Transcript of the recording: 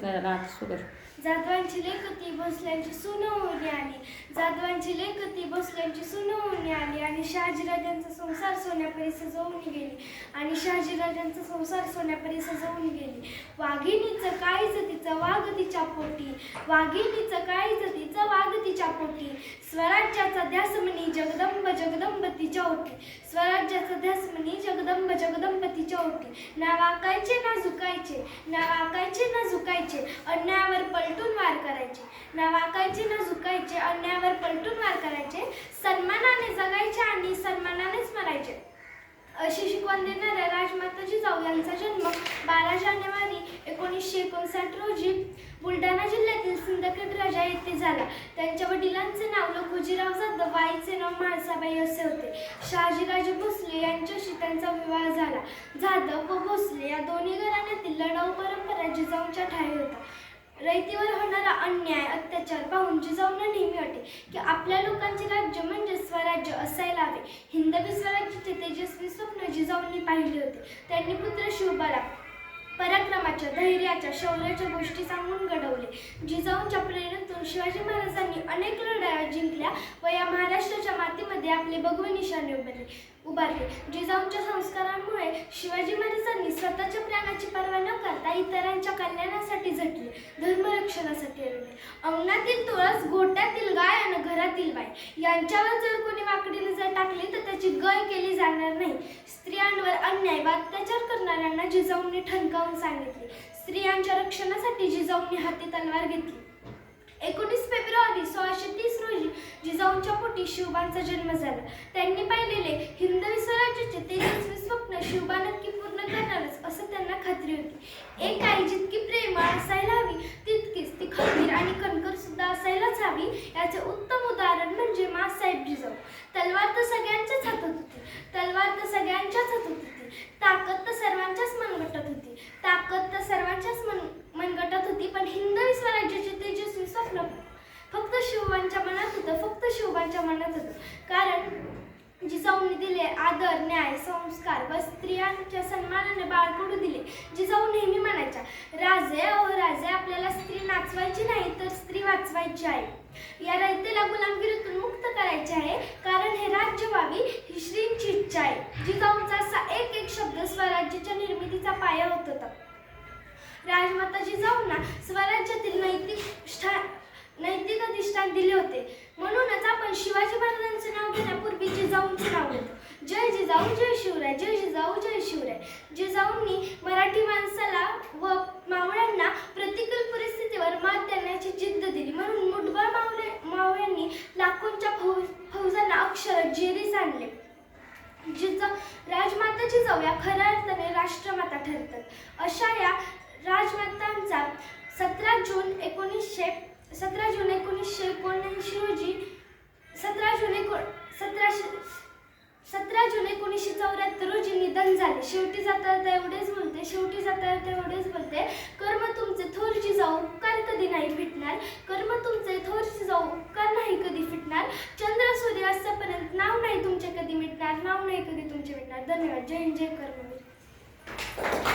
सांगायला आता सुरू. जाधवांची लेखती भोसल्यांची सून होऊन आली, जाधवांची लेखती भोसल्यांची सून होऊन आली, आणि शहाजीराजांचा संसार सोन्यापरी सजवून गेली, आणि शहाजीराजांचा संसार सोन्यापरी सजवून गेली. वाघिणीचं काळीज तिचं वाघ तिच्या पोटी, वाघिणीचं काळीज तिचं वाघ तिच्या पोटी, स्वराज्याचा ध्यास म्हणी जगदंब जगदंब तिच्या ओटी, स्वराज्याचा ध्यास म्हणी जगदंब जगदंब तिच्या ओटी. ना वाकायचे ना झुकायचे, ना वाकायचे ना झुकायचे, अन्यायावर पलटून वार करायचे, ना वाकायचे ना झुकायचे, अन्यायावर पलटून वार करायचे, सन्मानाने जगायचे आणि सन्मानानेच मरायचे. अशी शिकवण देणाऱ्या राजमाता जिजाऊ यांचा जन्म 12 जानेवारी 1959 रोजी बुलढाणा जिल्ह्यातील सिंदखेड राजा येथे झाला. त्यांच्या वडिलांचे नाव लखुजीराव जाधव, आईचे नाव म्हाळसाबाई असे होते. शहाजीराजे भोसले यांच्याशी त्यांचा विवाह झाला. जाधव व भोसले या दोन्ही घराण्यातील लढाऊ परंपरा जिजाऊंच्या ठायी होता. रयतेवर होणारा अन्याय अत्याचार पाहून जिजाऊंना नेहमी वाटे की आपल्या लोकांचे राज्य म्हणजे स्वराज्य असायला हवे. हिंदवी स्वराज्याचे तेजस्वी स्वप्न जिजाऊंनी पाहिले होते. त्यांनी पुत्र शिवबाला पराक्रमाच्या, धैर्याच्या, शौर्याच्या गोष्टी सांगून घडवले. जिजाऊंच्या प्रेरणेतून शिवाजी महाराजांनी अनेक लढाया जिंकल्या व या महाराष्ट्राच्या मातीमध्ये आपले भगवे निशाणे उभारले. जिजाऊंच्या संस्कारांमुळे शिवाजी महाराजांनी स्वतःच्या प्राणाची पर्वा न करता इतरांच्या कल्याणासाठी झटले, धर्मरक्षणासाठी लढले. अंगणातील तुळस, गोठ्यातील गाय आणि घरातील बाई यांच्यावर जर कोणी वाकडी नजर टाकली तर त्याची गय केली जाणार नाही. स्त्रियांवर अन्याय व अत्याचार करणाऱ्यांना जिजाऊंनी ठणकावून सांगितले. स्त्रियांच्या रक्षणासाठी जिजाऊंनी हाती तलवार घेतली. 19 फेब्रुवारी 1630 रोजी जिजाऊंच्या पोटी शिवबांचा जन्म झाला. त्यांनी पाहिलेले हिंदवी स्वराज्याचे तेजस्वी स्वप्न शिवबा नक्की पूर्ण करणारच असं त्यांना खात्री होती. एक आई जितकी प्रेमळ असायला हवी तितकीच ती खंबीर आणि कणकर सुद्धा असायलाच हवी. याचे उत्तम उदाहरण म्हणजे माँसाहेब जिजाऊ. तलवार तर सगळ्यांच्याच हातात होती, तलवार तर सगळ्यांच्याच हातात होती, ताकद तर सर्वांच्याच मनगटात होती, ताकद तर सर्वांच्याच मनगटात होती. पण हिंदवी स्वराज्याचे तेजस्वी स्वप्न फक्त शिवबांच्या मनात होतं, फक्त शिवबांच्या मनात होतं. कारण जिजाऊंनी दिले आदर, न्याय, संस्कार व स्त्रियांच्या सन्मानाने बाळकडू दिले. जिजाऊ नेहमी म्हणायच्या, राजे अहो राजे, आपल्याला स्त्री नाचवायची नाही तर स्त्री वाचवायची आहे. या रयतेला गुलामगिरीतून मुक्त करायचे आहे, कारण हे राज्य व्हावी ही श्रींची इच्छा आहे. जिजाऊंचा असा एक एक शब्द स्वराज्याच्या निर्मितीचा पाया होत होता. राजमाता जिजाऊंना स्वराज्यातील नैतिक अधिष्ठान दिले होते. म्हणूनच आपण शिवाजी महाराजांचे नाव घेण्यापूर्वी जिजाऊंचे नाव घेतो. जय जिजाऊ, जय शिवराय, जय जिजाऊ, जय शिवराय. जिजाऊंनी मराठी माणसाला व मावळ्यांना प्रतिकूल परिस्थितीवर मात देण्याची जिद्द दिली. म्हणून मुठभर मावळ्यांनी लाखोंच्या फौजांना अक्षर जेरीस आणले. राजमाता जिजाऊ या खऱ्या अर्थाने राष्ट्रमाता ठरतात. अशा या राजमातांचा 17 जून 1979 रोजी 17 जून 1974 रोजी निधन झाले. शेवटी जाता एवढेच बोलते, कर्म तुमचे थोर जिजाऊ, उपकार कधी नाही फिटणार, कर्म तुमचे थोर जिजाऊ, उपकार नाही कधी फिटणार, चंद्र सूर्य असेपर्यंत नाव नाही तुमचे कधी मिटणार, नाव नाही कधी तुमचे मिटणार. धन्यवाद. जय हिंद, जय कर्मवीर.